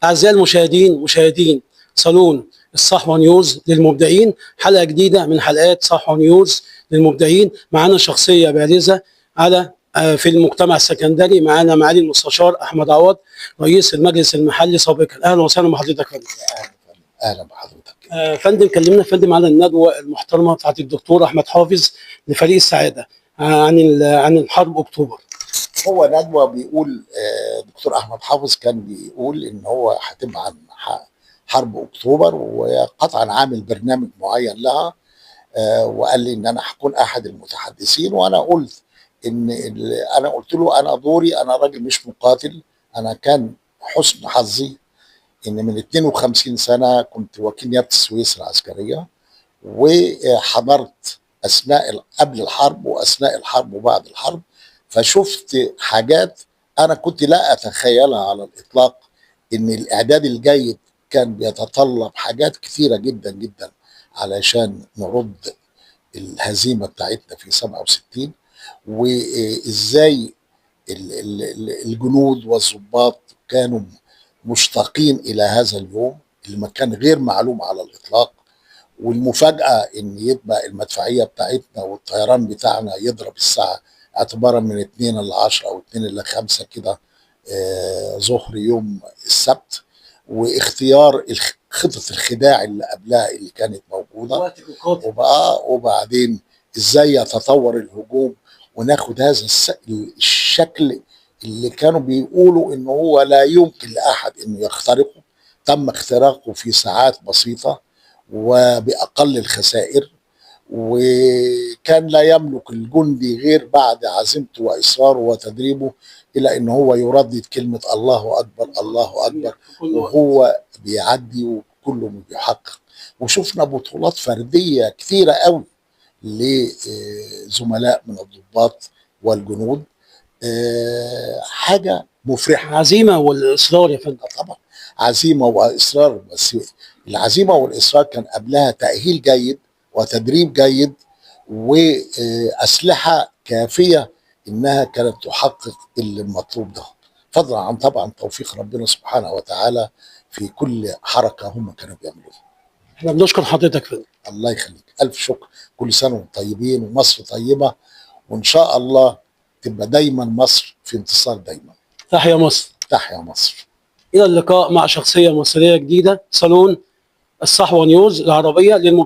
أعزائي المشاهدين، مشاهدين صالون الصحوة نيوز للمبدعين، حلقة جديدة من حلقات صحوة نيوز للمبدعين. معانا شخصية بارزة على في المجتمع السكندري. معانا معالي المستشار أحمد عوض، رئيس المجلس المحلي سابقا. أهلا وسهلا بحضرتك فندم. اهلا بحضرتك. فندم، كلمنا فندم على الندوة المحترمة بتاعت الدكتور أحمد حافظ لفريق السعادة عن الحرب أكتوبر. هو ندوة بيقول دكتور احمد حافظ كان بيقول ان هو هتبقى عن حرب اكتوبر، وقطعا عامل برنامج معين لها. وقال لي ان انا هكون احد المتحدثين، وانا قلت انا قلت له انا دوري، انا راجل مش مقاتل. انا كان حسن حظي ان من 52 سنه كنت وكيل نيابه السويس العسكريه، وحضرت قبل الحرب واثناء الحرب وبعد الحرب، فشفت حاجات انا كنت لا اتخيلها على الاطلاق. ان الاعداد الجيد كان بيتطلب حاجات كثيره جدا جدا علشان نرد الهزيمه بتاعتنا في 67، وازاي الجنود والضباط كانوا مشتاقين الى هذا اليوم اللي ما كان غير معلوم على الاطلاق. والمفاجاه ان يبقى المدفعيه بتاعتنا والطيران بتاعنا يضرب الساعه اعتبارا من 2 ل 10 او 2 ل 5 كده ظهر يوم السبت، واختيار خطط الخداع اللي قبلها اللي كانت موجوده، وبعدين ازاي يتطور الهجوم وناخد هذا الشكل اللي كانوا بيقولوا انه هو لا يمكن لاحد انه يخترقه. تم اختراقه في ساعات بسيطه وباقل الخسائر، وكان لا يملك الجندي غير بعد عزيمته واصراره وتدريبه الى ان هو يردد كلمه الله اكبر الله اكبر، وهو بيعدي وكله بيحقق. وشفنا بطولات فرديه كثيره قوي لزملاء من الضباط والجنود. حاجه مفرحه. عزيمة والإصرار يا فندم. طبعا عزيمه واصرار، بس العزيمه والاصرار كان قبلها تاهيل جيد وتدريب جيد واسلحه كافيه انها كانت تحقق اللي المطلوب ده، فضلا عن طبعا توفيق ربنا سبحانه وتعالى في كل حركه هم كانوا بيعملوها. احنا بنشكر حضرتك فندم. الله يخليك، الف شكر. كل سنه وانتم طيبين ومصر طيبه، وان شاء الله تبقى دايما مصر في انتصار دايما. تحيا مصر. تحيا مصر. الى اللقاء مع شخصيه مصريه جديده. صالون الصحوه نيوز العربيه للمبدعين.